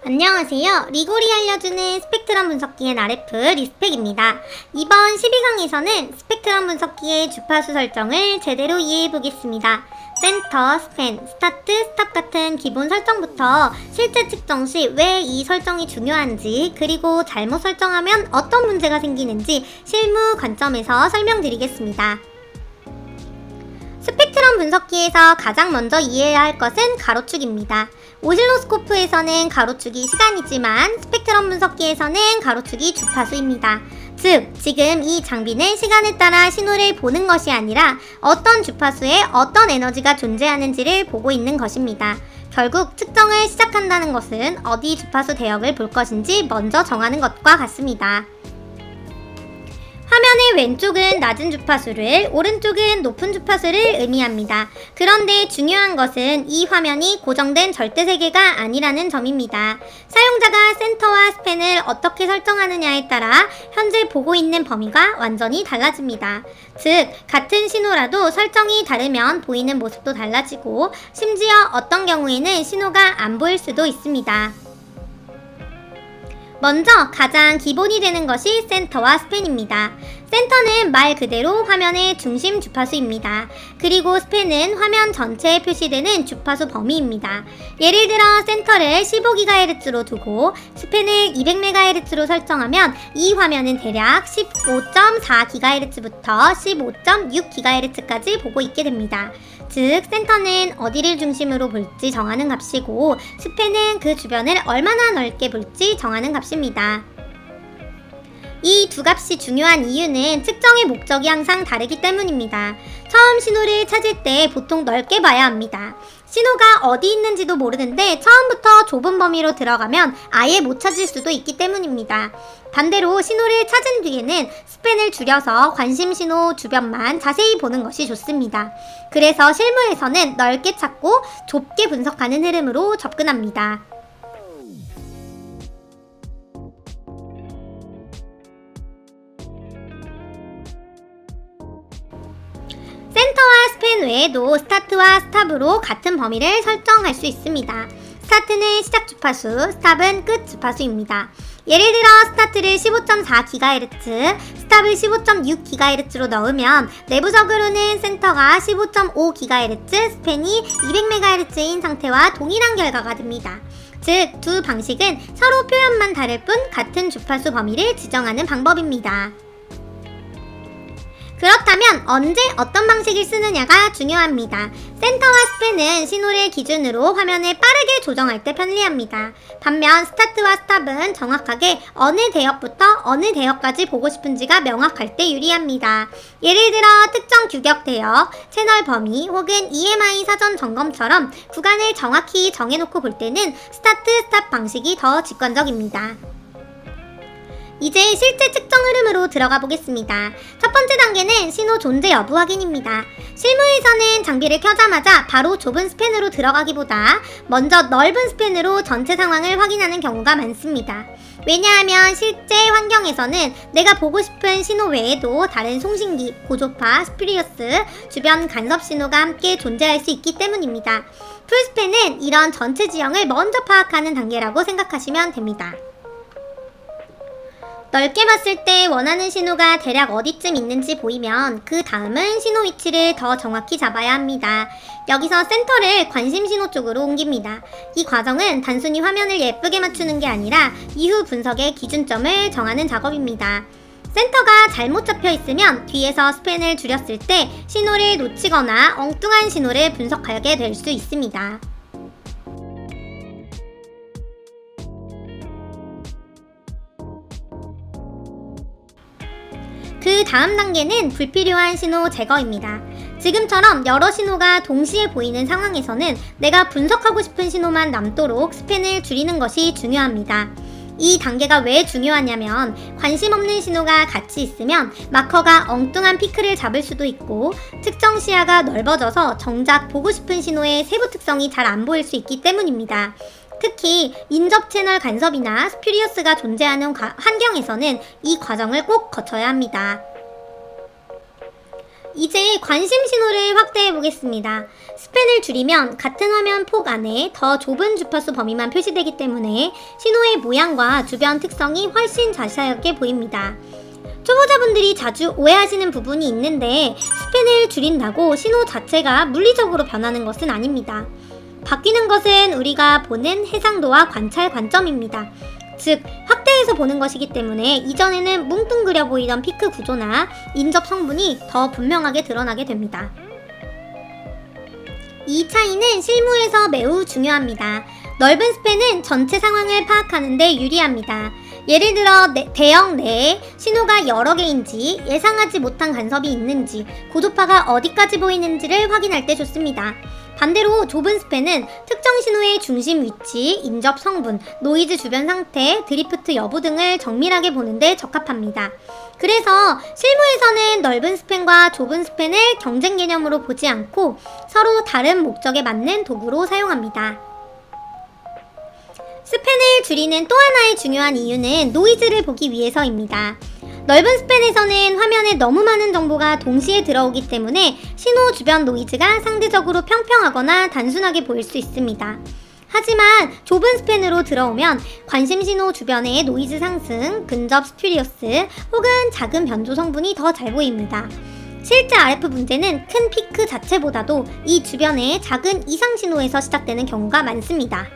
안녕하세요. 리골이 알려주는 스펙트럼 분석기의 RF 리스펙입니다. 이번 12강에서는 스펙트럼 분석기의 주파수 설정을 제대로 이해해보겠습니다. 센터, 스팬, 스타트, 스탑 같은 기본 설정부터 실제 측정 시 왜 이 설정이 중요한지, 그리고 잘못 설정하면 어떤 문제가 생기는지 실무 관점에서 설명드리겠습니다. 스펙트럼 분석기에서 가장 먼저 이해해야 할 것은 가로축입니다. 오실로스코프에서는 가로축이 시간이지만 스펙트럼 분석기에서는 가로축이 주파수입니다. 즉, 지금 이 장비는 시간에 따라 신호를 보는 것이 아니라 어떤 주파수에 어떤 에너지가 존재하는지를 보고 있는 것입니다. 결국 측정을 시작한다는 것은 어디 주파수 대역을 볼 것인지 먼저 정하는 것과 같습니다. 화면의 왼쪽은 낮은 주파수를, 오른쪽은 높은 주파수를 의미합니다. 그런데 중요한 것은 이 화면이 고정된 절대세계가 아니라는 점입니다. 사용자가 센터와 스팬을 어떻게 설정하느냐에 따라 현재 보고 있는 범위가 완전히 달라집니다. 즉, 같은 신호라도 설정이 다르면 보이는 모습도 달라지고, 심지어 어떤 경우에는 신호가 안 보일 수도 있습니다. 먼저 가장 기본이 되는 것이 센터와 스팬입니다. 센터는 말 그대로 화면의 중심 주파수입니다. 그리고 스팬은 화면 전체에 표시되는 주파수 범위입니다. 예를 들어 센터를 15GHz로 두고 스팬을 200MHz로 설정하면 이 화면은 대략 15.4GHz부터 15.6GHz까지 보고 있게 됩니다. 즉, 센터는 어디를 중심으로 볼지 정하는 값이고, 스팬은 그 주변을 얼마나 넓게 볼지 정하는 값입니다. 이 두 값이 중요한 이유는 측정의 목적이 항상 다르기 때문입니다. 처음 신호를 찾을 때 보통 넓게 봐야 합니다. 신호가 어디 있는지도 모르는데 처음부터 좁은 범위로 들어가면 아예 못 찾을 수도 있기 때문입니다. 반대로 신호를 찾은 뒤에는 스팬을 줄여서 관심 신호 주변만 자세히 보는 것이 좋습니다. 그래서 실무에서는 넓게 찾고 좁게 분석하는 흐름으로 접근합니다. 센터와 스팬 외에도 스타트와 스탑으로 같은 범위를 설정할 수 있습니다. 스타트는 시작 주파수, 스탑은 끝 주파수입니다. 예를 들어 스타트를 15.4GHz, 스탑을 15.6GHz로 넣으면 내부적으로는 센터가 15.5GHz, 스팬이 200MHz인 상태와 동일한 결과가 됩니다. 즉, 두 방식은 서로 표현만 다를 뿐 같은 주파수 범위를 지정하는 방법입니다. 그렇다면 언제 어떤 방식을 쓰느냐가 중요합니다. 센터와 스팬은 신호를 기준으로 화면을 빠르게 조정할 때 편리합니다. 반면 스타트와 스탑은 정확하게 어느 대역부터 어느 대역까지 보고 싶은지가 명확할 때 유리합니다. 예를 들어 특정 규격 대역, 채널 범위 혹은 EMI 사전 점검처럼 구간을 정확히 정해놓고 볼 때는 스타트, 스탑 방식이 더 직관적입니다. 이제 실제 측정 흐름으로 들어가 보겠습니다. 첫 번째 단계는 신호 존재 여부 확인입니다. 실무에서는 장비를 켜자마자 바로 좁은 스팬으로 들어가기보다 먼저 넓은 스팬으로 전체 상황을 확인하는 경우가 많습니다. 왜냐하면 실제 환경에서는 내가 보고 싶은 신호 외에도 다른 송신기, 고조파, 스퓨리어스, 주변 간섭 신호가 함께 존재할 수 있기 때문입니다. 풀스팬은 이런 전체 지형을 먼저 파악하는 단계라고 생각하시면 됩니다. 넓게 봤을 때 원하는 신호가 대략 어디쯤 있는지 보이면 그 다음은 신호 위치를 더 정확히 잡아야 합니다. 여기서 센터를 관심 신호 쪽으로 옮깁니다. 이 과정은 단순히 화면을 예쁘게 맞추는 게 아니라 이후 분석의 기준점을 정하는 작업입니다. 센터가 잘못 잡혀 있으면 뒤에서 스팬을 줄였을 때 신호를 놓치거나 엉뚱한 신호를 분석하게 될 수 있습니다. 그 다음 단계는 불필요한 신호 제거입니다. 지금처럼 여러 신호가 동시에 보이는 상황에서는 내가 분석하고 싶은 신호만 남도록 스팬을 줄이는 것이 중요합니다. 이 단계가 왜 중요하냐면 관심 없는 신호가 같이 있으면 마커가 엉뚱한 피크를 잡을 수도 있고 측정 시야가 넓어져서 정작 보고 싶은 신호의 세부 특성이 잘 안 보일 수 있기 때문입니다. 특히 인접 채널 간섭이나 스퓨리어스가 존재하는 환경에서는 이 과정을 꼭 거쳐야 합니다. 이제 관심 신호를 확대해 보겠습니다. 스팬을 줄이면 같은 화면 폭 안에 더 좁은 주파수 범위만 표시되기 때문에 신호의 모양과 주변 특성이 훨씬 자세하게 보입니다. 초보자분들이 자주 오해하시는 부분이 있는데 스팬을 줄인다고 신호 자체가 물리적으로 변하는 것은 아닙니다. 바뀌는 것은 우리가 보는 해상도와 관찰 관점입니다. 즉, 확대해서 보는 것이기 때문에 이전에는 뭉뚱그려 보이던 피크 구조나 인접 성분이 더 분명하게 드러나게 됩니다. 이 차이는 실무에서 매우 중요합니다. 넓은 스팬은 전체 상황을 파악하는 데 유리합니다. 예를 들어 대형 내에 신호가 여러 개인지, 예상하지 못한 간섭이 있는지, 고도파가 어디까지 보이는지를 확인할 때 좋습니다. 반대로 좁은 스팬은 특정 신호의 중심 위치, 인접 성분, 노이즈 주변 상태, 드리프트 여부 등을 정밀하게 보는데 적합합니다. 그래서 실무에서는 넓은 스팬과 좁은 스팬을 경쟁 개념으로 보지 않고 서로 다른 목적에 맞는 도구로 사용합니다. 스팬을 줄이는 또 하나의 중요한 이유는 노이즈를 보기 위해서입니다. 넓은 스팬에서는 화면에 너무 많은 정보가 동시에 들어오기 때문에 신호 주변 노이즈가 상대적으로 평평하거나 단순하게 보일 수 있습니다. 하지만 좁은 스팬으로 들어오면 관심 신호 주변의 노이즈 상승, 근접 스퓨리어스 혹은 작은 변조 성분이 더 잘 보입니다. 실제 RF 문제는 큰 피크 자체보다도 이 주변의 작은 이상 신호에서 시작되는 경우가 많습니다.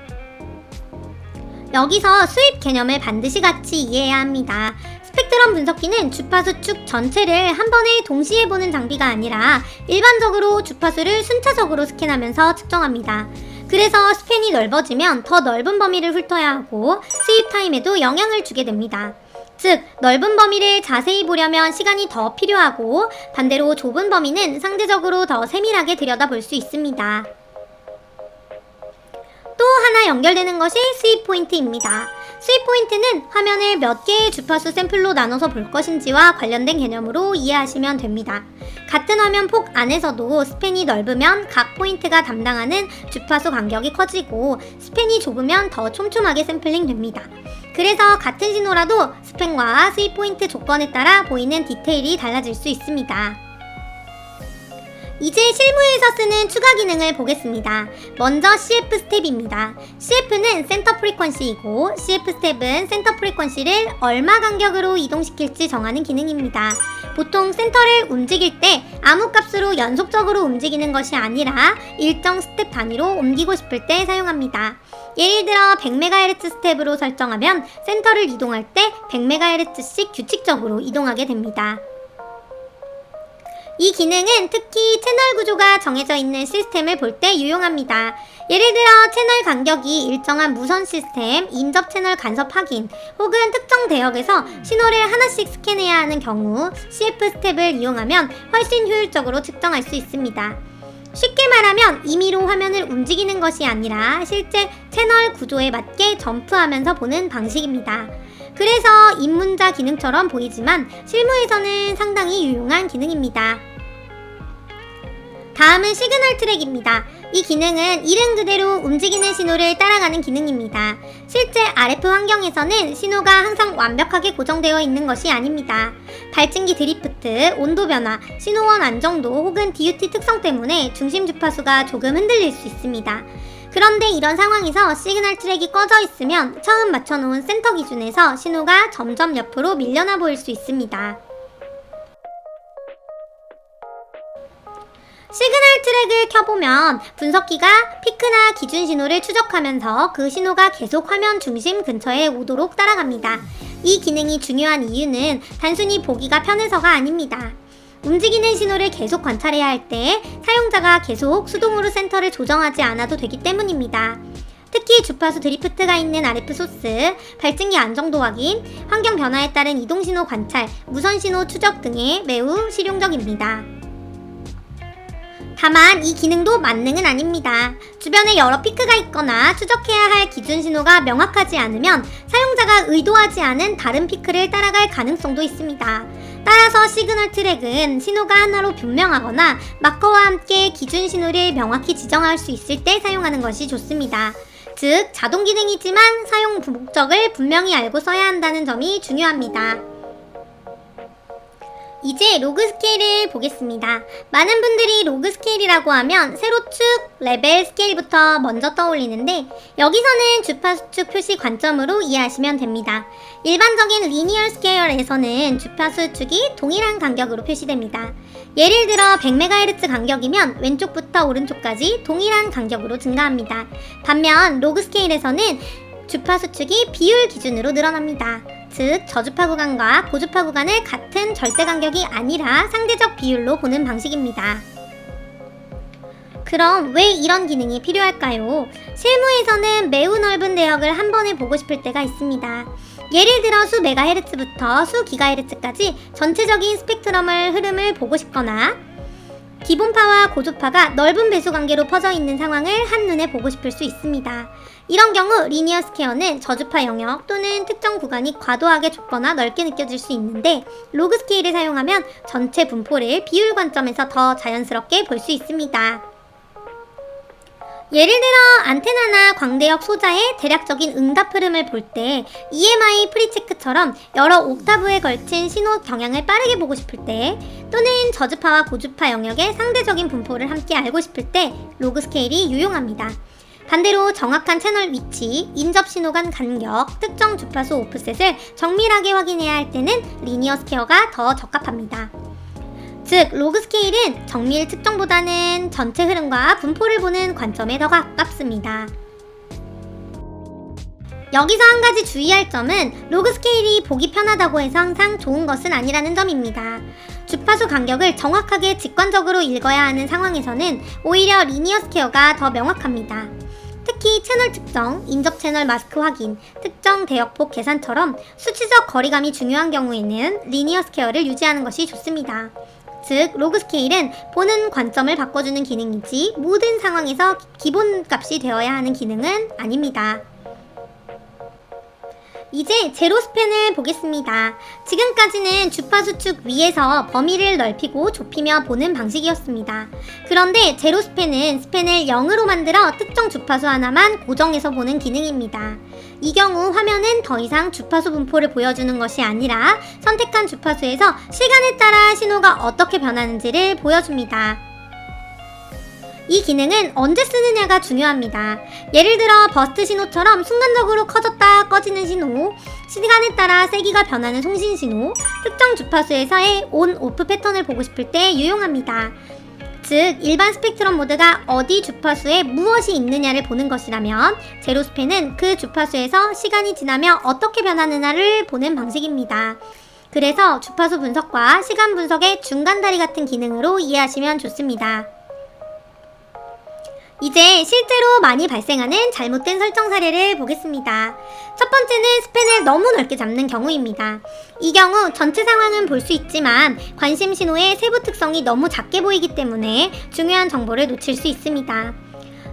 여기서 수입 개념을 반드시 같이 이해해야 합니다. 스펙트럼 분석기는 주파수 축 전체를 한 번에 동시에 보는 장비가 아니라 일반적으로 주파수를 순차적으로 스캔하면서 측정합니다. 그래서 스팬이 넓어지면 더 넓은 범위를 훑어야 하고 수입 타임에도 영향을 주게 됩니다. 즉, 넓은 범위를 자세히 보려면 시간이 더 필요하고 반대로 좁은 범위는 상대적으로 더 세밀하게 들여다볼 수 있습니다. 또 하나 연결되는 것이 스윕 포인트입니다. 스윕 포인트는 화면을 몇 개의 주파수 샘플로 나눠서 볼 것인지와 관련된 개념으로 이해하시면 됩니다. 같은 화면 폭 안에서도 스팬이 넓으면 각 포인트가 담당하는 주파수 간격이 커지고 스팬이 좁으면 더 촘촘하게 샘플링 됩니다. 그래서 같은 신호라도 스팬과 스윕 포인트 조건에 따라 보이는 디테일이 달라질 수 있습니다. 이제 실무에서 쓰는 추가 기능을 보겠습니다. 먼저 CF 스텝입니다. CF는 센터 프리퀀시이고 CF 스텝은 센터 프리퀀시를 얼마 간격으로 이동시킬지 정하는 기능입니다. 보통 센터를 움직일 때 아무 값으로 연속적으로 움직이는 것이 아니라 일정 스텝 단위로 옮기고 싶을 때 사용합니다. 예를 들어 100MHz 스텝으로 설정하면 센터를 이동할 때 100MHz씩 규칙적으로 이동하게 됩니다. 이 기능은 특히 채널 구조가 정해져 있는 시스템을 볼 때 유용합니다. 예를 들어 채널 간격이 일정한 무선 시스템, 인접 채널 간섭 확인, 혹은 특정 대역에서 신호를 하나씩 스캔해야 하는 경우 CF 스텝을 이용하면 훨씬 효율적으로 측정할 수 있습니다. 쉽게 말하면 임의로 화면을 움직이는 것이 아니라 실제 채널 구조에 맞게 점프하면서 보는 방식입니다. 그래서 입문자 기능처럼 보이지만 실무에서는 상당히 유용한 기능입니다. 다음은 시그널 트랙입니다. 이 기능은 이름 그대로 움직이는 신호를 따라가는 기능입니다. 실제 RF 환경에서는 신호가 항상 완벽하게 고정되어 있는 것이 아닙니다. 발진기 드리프트, 온도 변화, 신호원 안정도 혹은 DUT 특성 때문에 중심 주파수가 조금 흔들릴 수 있습니다. 그런데 이런 상황에서 시그널 트랙이 꺼져 있으면 처음 맞춰놓은 센터 기준에서 신호가 점점 옆으로 밀려나 보일 수 있습니다. 시그널 트랙을 켜보면 분석기가 피크나 기준 신호를 추적하면서 그 신호가 계속 화면 중심 근처에 오도록 따라갑니다. 이 기능이 중요한 이유는 단순히 보기가 편해서가 아닙니다. 움직이는 신호를 계속 관찰해야 할 때 사용자가 계속 수동으로 센터를 조정하지 않아도 되기 때문입니다. 특히 주파수 드리프트가 있는 RF 소스, 발진기 안정도 확인, 환경 변화에 따른 이동신호 관찰, 무선신호 추적 등에 매우 실용적입니다. 다만 이 기능도 만능은 아닙니다. 주변에 여러 피크가 있거나 추적해야 할 기준 신호가 명확하지 않으면 사용자가 의도하지 않은 다른 피크를 따라갈 가능성도 있습니다. 따라서 시그널 트랙은 신호가 하나로 분명하거나 마커와 함께 기준 신호를 명확히 지정할 수 있을 때 사용하는 것이 좋습니다. 즉, 자동 기능이지만 사용 목적을 분명히 알고 써야 한다는 점이 중요합니다. 이제 로그 스케일을 보겠습니다. 많은 분들이 로그 스케일이라고 하면 세로축, 레벨 스케일부터 먼저 떠올리는데 여기서는 주파수축 표시 관점으로 이해하시면 됩니다. 일반적인 리니어 스케일에서는 주파수축이 동일한 간격으로 표시됩니다. 예를 들어 100MHz 간격이면 왼쪽부터 오른쪽까지 동일한 간격으로 증가합니다. 반면 로그 스케일에서는 주파수축이 비율 기준으로 늘어납니다. 즉, 저주파 구간과 고주파 구간을 같은 절대 간격이 아니라 상대적 비율로 보는 방식입니다. 그럼 왜 이런 기능이 필요할까요? 실무에서는 매우 넓은 대역을 한 번에 보고 싶을 때가 있습니다. 예를 들어 수 메가헤르츠부터 수 기가헤르츠까지 전체적인 스펙트럼을 흐름을 보고 싶거나 기본파와 고주파가 넓은 배수 관계로 퍼져 있는 상황을 한눈에 보고 싶을 수 있습니다. 이런 경우 리니어 스퀘어는 저주파 영역 또는 특정 구간이 과도하게 좁거나 넓게 느껴질 수 있는데 로그 스케일을 사용하면 전체 분포를 비율 관점에서 더 자연스럽게 볼 수 있습니다. 예를 들어 안테나나 광대역 소자의 대략적인 응답 흐름을 볼 때 EMI 프리체크처럼 여러 옥타브에 걸친 신호 경향을 빠르게 보고 싶을 때 또는 저주파와 고주파 영역의 상대적인 분포를 함께 알고 싶을 때 로그 스케일이 유용합니다. 반대로 정확한 채널 위치, 인접 신호 간 간격, 특정 주파수 오프셋을 정밀하게 확인해야 할 때는 리니어 스퀘어가 더 적합합니다. 즉, 로그 스케일은 정밀 측정보다는 전체 흐름과 분포를 보는 관점에 더 가깝습니다. 여기서 한 가지 주의할 점은 로그 스케일이 보기 편하다고 해서 항상 좋은 것은 아니라는 점입니다. 주파수 간격을 정확하게 직관적으로 읽어야 하는 상황에서는 오히려 리니어 스퀘어가 더 명확합니다. 특히 채널 측정, 인접 채널 마스크 확인, 특정 대역폭 계산처럼 수치적 거리감이 중요한 경우에는 리니어 스퀘어를 유지하는 것이 좋습니다. 즉, 로그 스케일은 보는 관점을 바꿔주는 기능이지 모든 상황에서 기본값이 되어야 하는 기능은 아닙니다. 이제 제로 스팬을 보겠습니다. 지금까지는 주파수축 위에서 범위를 넓히고 좁히며 보는 방식이었습니다. 그런데 제로 스팬은 스팬을 0으로 만들어 특정 주파수 하나만 고정해서 보는 기능입니다. 이 경우 화면은 더 이상 주파수 분포를 보여주는 것이 아니라 선택한 주파수에서 시간에 따라 신호가 어떻게 변하는지를 보여줍니다. 이 기능은 언제 쓰느냐가 중요합니다. 예를 들어 버스트 신호처럼 순간적으로 커졌다 꺼지는 신호, 시간에 따라 세기가 변하는 송신 신호, 특정 주파수에서의 온, 오프 패턴을 보고 싶을 때 유용합니다. 즉, 일반 스펙트럼 모드가 어디 주파수에 무엇이 있느냐를 보는 것이라면 제로 스팬은 그 주파수에서 시간이 지나며 어떻게 변하느냐를 보는 방식입니다. 그래서 주파수 분석과 시간 분석의 중간다리 같은 기능으로 이해하시면 좋습니다. 이제 실제로 많이 발생하는 잘못된 설정 사례를 보겠습니다. 첫 번째는 스팬을 너무 넓게 잡는 경우입니다. 이 경우 전체 상황은 볼 수 있지만 관심 신호의 세부 특성이 너무 작게 보이기 때문에 중요한 정보를 놓칠 수 있습니다.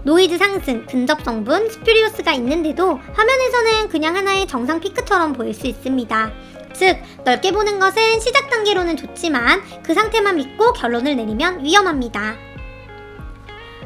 노이즈 상승, 근접 성분, 스퓨리오스가 있는데도 화면에서는 그냥 하나의 정상 피크처럼 보일 수 있습니다. 즉, 넓게 보는 것은 시작 단계로는 좋지만 그 상태만 믿고 결론을 내리면 위험합니다.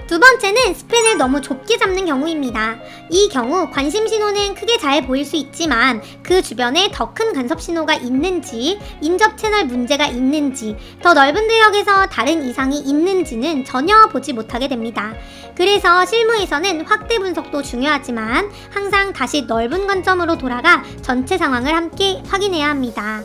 두 번째는 스팬을 너무 좁게 잡는 경우입니다. 이 경우 관심 신호는 크게 잘 보일 수 있지만 그 주변에 더 큰 간섭 신호가 있는지, 인접 채널 문제가 있는지, 더 넓은 대역에서 다른 이상이 있는지는 전혀 보지 못하게 됩니다. 그래서 실무에서는 확대 분석도 중요하지만 항상 다시 넓은 관점으로 돌아가 전체 상황을 함께 확인해야 합니다.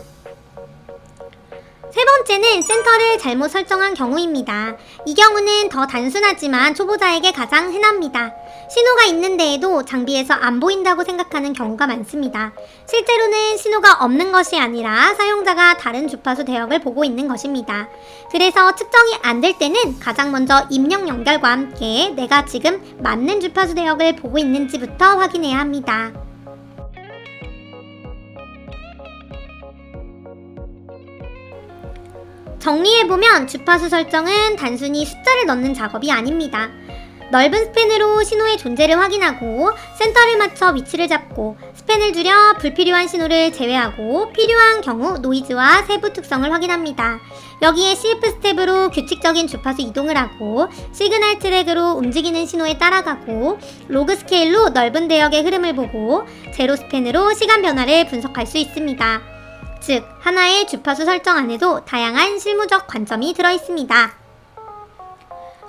세 번째는 센터를 잘못 설정한 경우입니다. 이 경우는 더 단순하지만 초보자에게 가장 흔합니다. 신호가 있는데에도 장비에서 안 보인다고 생각하는 경우가 많습니다. 실제로는 신호가 없는 것이 아니라 사용자가 다른 주파수 대역을 보고 있는 것입니다. 그래서 측정이 안 될 때는 가장 먼저 입력 연결과 함께 내가 지금 맞는 주파수 대역을 보고 있는지부터 확인해야 합니다. 정리해보면 주파수 설정은 단순히 숫자를 넣는 작업이 아닙니다. 넓은 스팬으로 신호의 존재를 확인하고 센터를 맞춰 위치를 잡고 스팬을 줄여 불필요한 신호를 제외하고 필요한 경우 노이즈와 세부 특성을 확인합니다. 여기에 CF 스텝으로 규칙적인 주파수 이동을 하고 시그널 트랙으로 움직이는 신호에 따라가고 로그 스케일로 넓은 대역의 흐름을 보고 제로 스팬으로 시간 변화를 분석할 수 있습니다. 즉 하나의 주파수 설정 안에도 다양한 실무적 관점이 들어있습니다.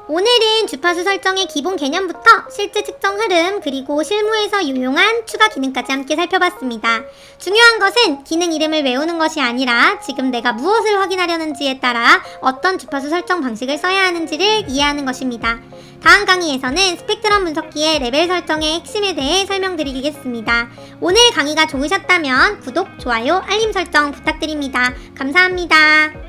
오늘은 주파수 설정의 기본 개념부터 실제 측정 흐름 그리고 실무에서 유용한 추가 기능까지 함께 살펴봤습니다. 중요한 것은 기능 이름을 외우는 것이 아니라 지금 내가 무엇을 확인하려는지에 따라 어떤 주파수 설정 방식을 써야 하는지를 이해하는 것입니다. 다음 강의에서는 스펙트럼 분석기의 레벨 설정의 핵심에 대해 설명드리겠습니다. 오늘 강의가 좋으셨다면 구독, 좋아요, 알림 설정 부탁드립니다. 감사합니다.